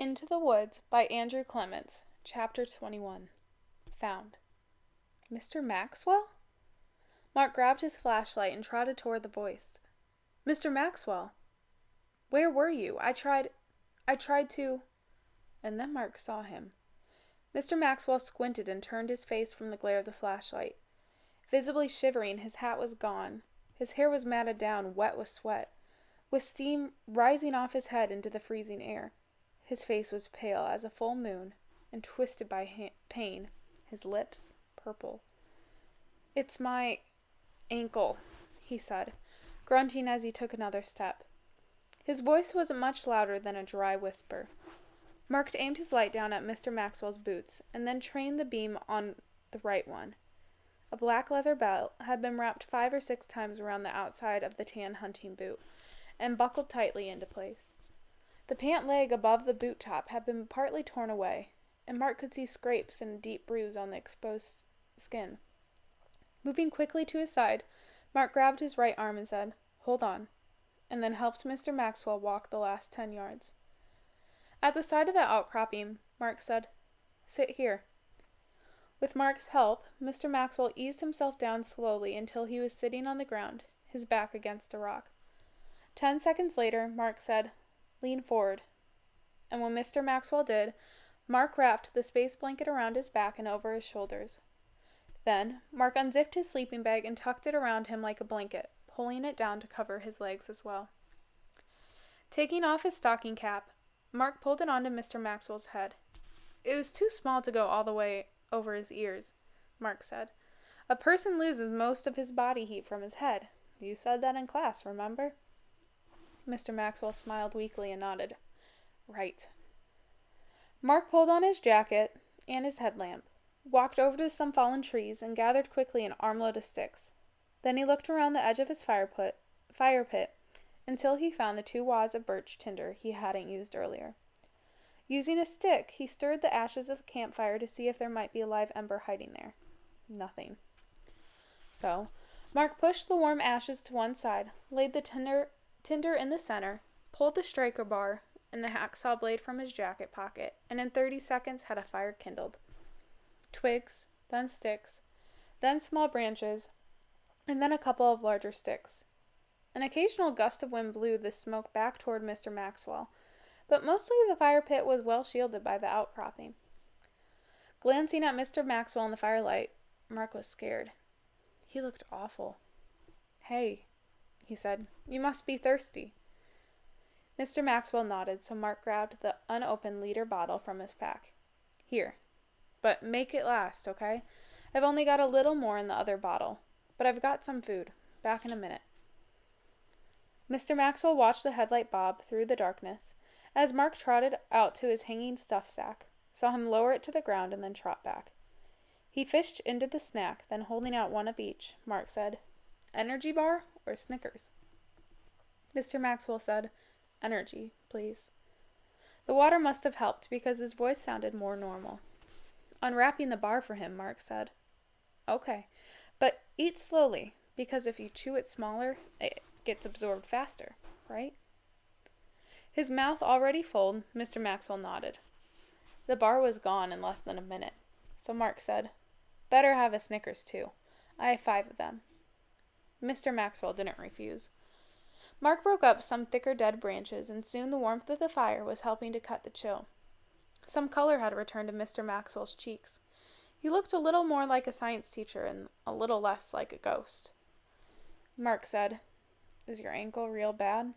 Into the Woods by Andrew Clements, Chapter 21. Found. Mr. Maxwell? Mark grabbed his flashlight and trotted toward the voice. Mr. Maxwell! Where were you? I tried to... And then Mark saw him. Mr. Maxwell squinted and turned his face from the glare of the flashlight. Visibly shivering, his hat was gone. His hair was matted down, wet with sweat, with steam rising off his head into the freezing air. His face was pale as a full moon, and twisted by pain, his lips purple. "It's my ankle," he said, grunting as he took another step. His voice wasn't much louder than a dry whisper. Mark aimed his light down at Mr. Maxwell's boots, and then trained the beam on the right one. A black leather belt had been wrapped 5 or 6 times around the outside of the tan hunting boot, and buckled tightly into place. The pant leg above the boot top had been partly torn away, and Mark could see scrapes and a deep bruise on the exposed skin. Moving quickly to his side, Mark grabbed his right arm and said, "Hold on," and then helped Mr. Maxwell walk the last 10 yards. At the side of the outcropping, Mark said, "Sit here." With Mark's help, Mr. Maxwell eased himself down slowly until he was sitting on the ground, his back against a rock. 10 seconds later, Mark said, "Lean forward." And when Mr. Maxwell did, Mark wrapped the space blanket around his back and over his shoulders. Then, Mark unzipped his sleeping bag and tucked it around him like a blanket, pulling it down to cover his legs as well. Taking off his stocking cap, Mark pulled it onto Mr. Maxwell's head. It was too small to go all the way over his ears, Mark said. "A person loses most of his body heat from his head. You said that in class, remember?" Mr. Maxwell smiled weakly and nodded. "Right." Mark pulled on his jacket and his headlamp, walked over to some fallen trees, and gathered quickly an armload of sticks. Then he looked around the edge of his fire pit until he found the 2 wads of birch tinder he hadn't used earlier. Using a stick, he stirred the ashes of the campfire to see if there might be a live ember hiding there. Nothing. So, Mark pushed the warm ashes to one side, laid the tinder in the center, pulled the striker bar and the hacksaw blade from his jacket pocket, and in 30 seconds had a fire kindled. Twigs, then sticks, then small branches, and then a couple of larger sticks. An occasional gust of wind blew the smoke back toward Mr. Maxwell, but mostly the fire pit was well shielded by the outcropping. Glancing at Mr. Maxwell in the firelight, Mark was scared. He looked awful. "Hey," he said, "you must be thirsty." Mr. Maxwell nodded, so Mark grabbed the unopened liter bottle from his pack. "Here. But make it last, okay? I've only got a little more in the other bottle, but I've got some food. Back in a minute." Mr. Maxwell watched the headlight bob through the darkness as Mark trotted out to his hanging stuff sack, saw him lower it to the ground, and then trot back. He fished into the snack, then holding out one of each, Mark said, "Energy bar or Snickers?" Mr. Maxwell said, "Energy, please." The water must have helped because his voice sounded more normal. Unwrapping the bar for him, Mark said, "Okay, but eat slowly, because if you chew it smaller, it gets absorbed faster, right?" His mouth already full, Mr. Maxwell nodded. The bar was gone in less than a minute, so Mark said, "Better have a Snickers too. I have 5 of them." Mr. Maxwell didn't refuse. Mark broke up some thicker dead branches, and soon the warmth of the fire was helping to cut the chill. Some color had returned to Mr. Maxwell's cheeks. He looked a little more like a science teacher and a little less like a ghost. Mark said, "Is your ankle real bad?"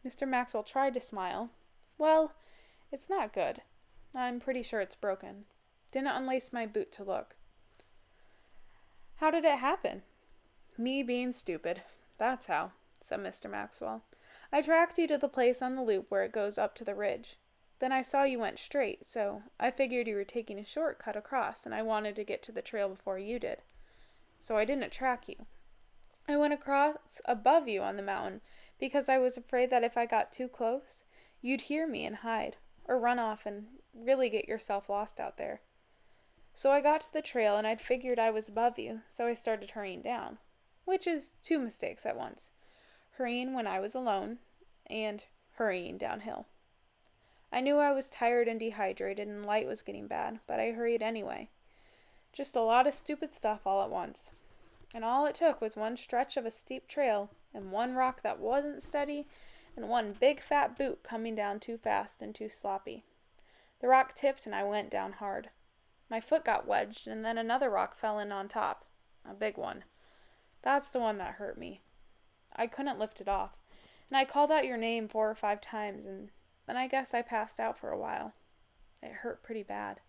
Mr. Maxwell tried to smile. "Well, it's not good. I'm pretty sure it's broken. Didn't unlace my boot to look." "How did it happen?" "Me being stupid. That's how," said Mr. Maxwell. "I tracked you to the place on the loop where it goes up to the ridge. Then I saw you went straight, so I figured you were taking a shortcut across, and I wanted to get to the trail before you did. So I didn't track you. I went across above you on the mountain because I was afraid that if I got too close, you'd hear me and hide, or run off and really get yourself lost out there. So I got to the trail and I'd figured I was above you, so I started hurrying down, which is 2 mistakes at once. Hurrying when I was alone, and hurrying downhill. I knew I was tired and dehydrated and light was getting bad, but I hurried anyway. Just a lot of stupid stuff all at once. And all it took was one stretch of a steep trail, and one rock that wasn't steady, and one big fat boot coming down too fast and too sloppy. The rock tipped and I went down hard. My foot got wedged, and then another rock fell in on top. A big one. That's the one that hurt me. I couldn't lift it off, and I called out your name 4 or 5 times, and then I guess I passed out for a while. It hurt pretty bad.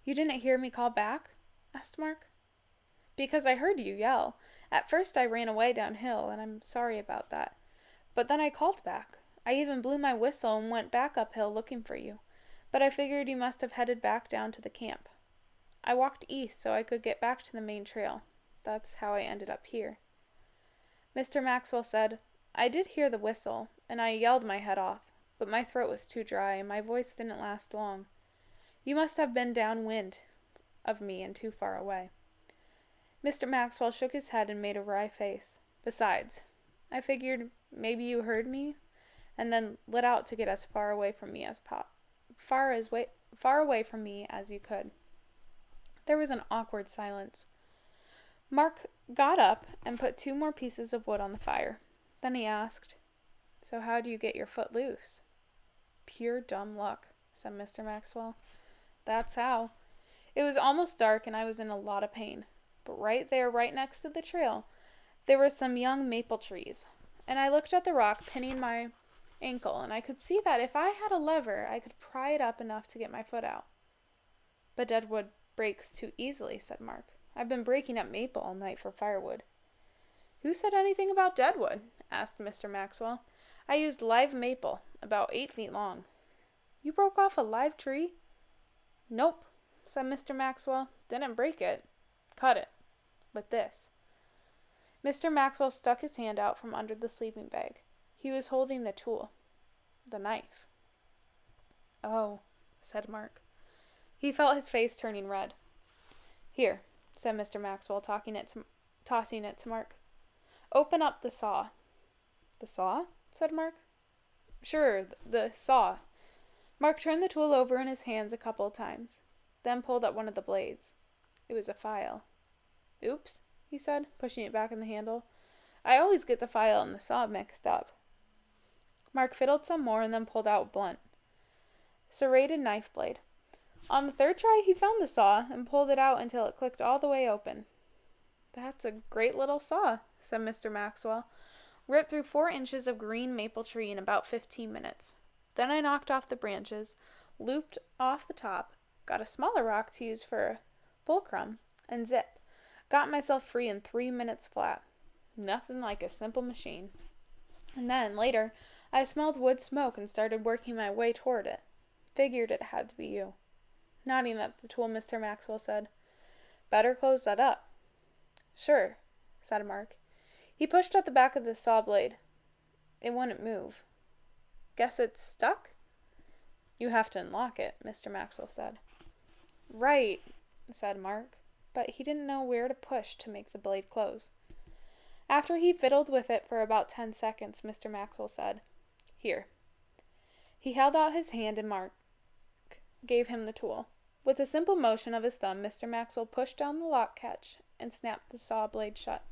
You didn't hear me call back? Asked Mark. Because I heard you yell. At first I ran away downhill, and I'm sorry about that. But then I called back. I even blew my whistle and went back uphill looking for you. But I figured you must have headed back down to the camp. I walked east so I could get back to the main trail. That's how I ended up here. Mr. Maxwell said, I did hear the whistle, and I yelled my head off, but my throat was too dry and my voice didn't last long. You must have been downwind of me and too far away. Mr. Maxwell shook his head and made a wry face. Besides, I figured maybe you heard me and then lit out to get as far away from me as you could. There was an awkward silence. Mark got up and put 2 more pieces of wood on the fire. Then he asked, So how do you get your foot loose? Pure dumb luck, said Mr. Maxwell. That's how. It was almost dark and I was in a lot of pain. But right there, right next to the trail, there were some young maple trees. And I looked at the rock pinning my ankle, and I could see that if I had a lever, I could pry it up enough to get my foot out. But dead wood breaks too easily, said Mark. I've been breaking up maple all night for firewood. Who said anything about deadwood? Asked Mr. Maxwell. I used live maple, about 8 feet long. You broke off a live tree? Nope, said Mr. Maxwell. Didn't break it. Cut it. With this. Mr. Maxwell stuck his hand out from under the sleeping bag. He was holding the tool. The knife. Oh, said Mark. He felt his face turning red. Here, said Mr. Maxwell, tossing it to Mark. Open up the saw. The saw? Said Mark. Sure, the saw. Mark turned the tool over in his hands a couple of times, then pulled at one of the blades. It was a file. Oops, he said, pushing it back in the handle. I always get the file and the saw mixed up. Mark fiddled some more and then pulled out a blunt. Serrated knife blade. On the 3rd try, he found the saw and pulled it out until it clicked all the way open. That's a great little saw, said Mr. Maxwell. Ripped through 4 inches of green maple tree in about 15 minutes. Then I knocked off the branches, looped off the top, got a smaller rock to use for a fulcrum, and zip. Got myself free in 3 minutes flat. Nothing like a simple machine. And then, later, I smelled wood smoke and started working my way toward it. Figured it had to be you. Nodding at the tool, Mr. Maxwell said, Better close that up. Sure, said Mark. He pushed at the back of the saw blade. It wouldn't move. Guess it's stuck? You have to unlock it, Mr. Maxwell said. Right, said Mark, but he didn't know where to push to make the blade close. After he fiddled with it for about 10 seconds, Mr. Maxwell said, Here. He held out his hand and Mark gave him the tool. With a simple motion of his thumb, Mr. Maxwell pushed down the lock catch and snapped the saw blade shut.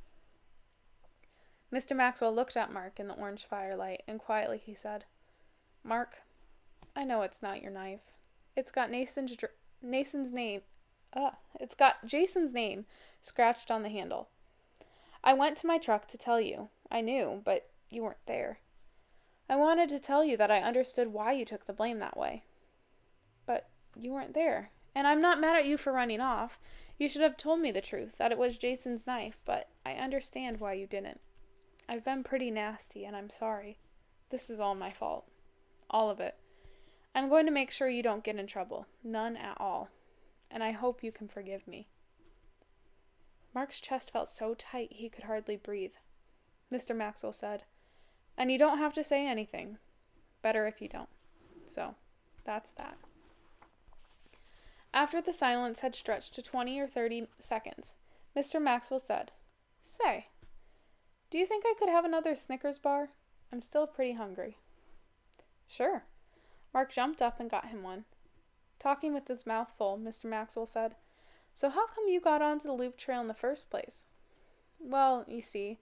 Mr. Maxwell looked at Mark in the orange firelight, and quietly he said, Mark, I know it's not your knife. It's got It's got Jason's name scratched on the handle. I went to my truck to tell you. I knew, but you weren't there. I wanted to tell you that I understood why you took the blame that way. But you weren't there. And I'm not mad at you for running off. You should have told me the truth, that it was Jason's knife, but I understand why you didn't. I've been pretty nasty, and I'm sorry. This is all my fault. All of it. I'm going to make sure you don't get in trouble. None at all. And I hope you can forgive me. Mark's chest felt so tight he could hardly breathe. Mr. Maxwell said, And you don't have to say anything. Better if you don't. So, that's that. After the silence had stretched to 20 or 30 seconds, Mr. Maxwell said, Say, do you think I could have another Snickers bar? I'm still pretty hungry. Sure. Mark jumped up and got him one. Talking with his mouth full, Mr. Maxwell said, "So how come you got onto the loop trail in the first place?" "Well, you see,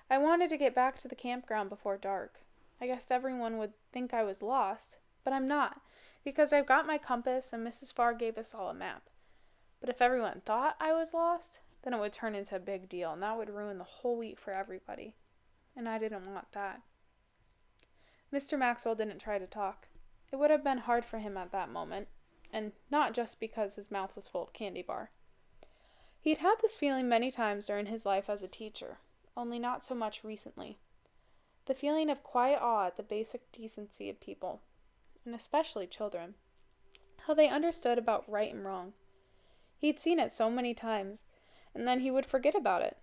I wanted to get back to the campground before dark. I guessed everyone would think I was lost, but I'm not, because I've got my compass and Mrs. Farr gave us all a map. But if everyone thought I was lost, then it would turn into a big deal, and that would ruin the whole week for everybody. And I didn't want that." Mr. Maxwell didn't try to talk. It would have been hard for him at that moment, and not just because his mouth was full of candy bar. He'd had this feeling many times during his life as a teacher, only not so much recently. The feeling of quiet awe at the basic decency of people, and especially children. How they understood about right and wrong. He'd seen it so many times, and then he would forget about it.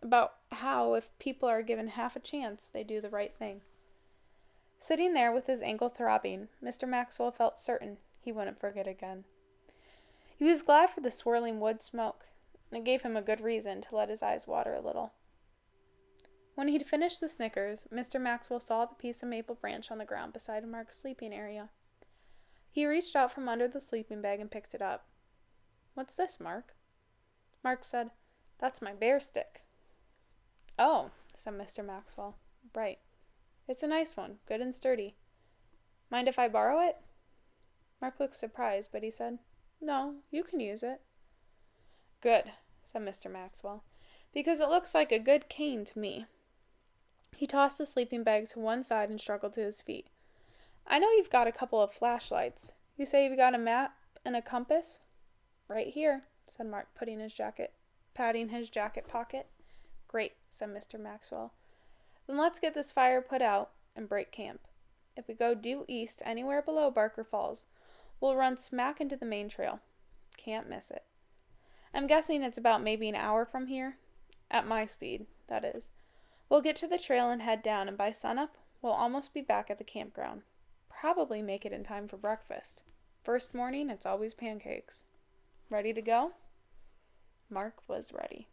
About how, if people are given half a chance, they do the right thing. Sitting there with his ankle throbbing, Mr. Maxwell felt certain he wouldn't forget again. He was glad for the swirling wood smoke, and it gave him a good reason to let his eyes water a little. When he'd finished the Snickers, Mr. Maxwell saw the piece of maple branch on the ground beside Mark's sleeping area. He reached out from under the sleeping bag and picked it up. "What's this, Mark?" Mark said, "That's my bear stick." "Oh," said Mr. Maxwell. "Right. It's a nice one, good and sturdy. Mind if I borrow it?" Mark looked surprised, but he said, "No, you can use it." "Good," said Mr. Maxwell, "because it looks like a good cane to me." He tossed the sleeping bag to one side and struggled to his feet. "I know you've got a couple of flashlights. You say you've got a map and a compass?" "Right here," said Mark, patting his jacket pocket. "Great," said Mr. Maxwell. "Then let's get this fire put out and break camp. If we go due east anywhere below Barker Falls, we'll run smack into the main trail. Can't miss it. I'm guessing it's about maybe an hour from here. At my speed, that is. We'll get to the trail and head down, and by sunup, we'll almost be back at the campground. Probably make it in time for breakfast. First morning, it's always pancakes. Ready to go?" Mark was ready.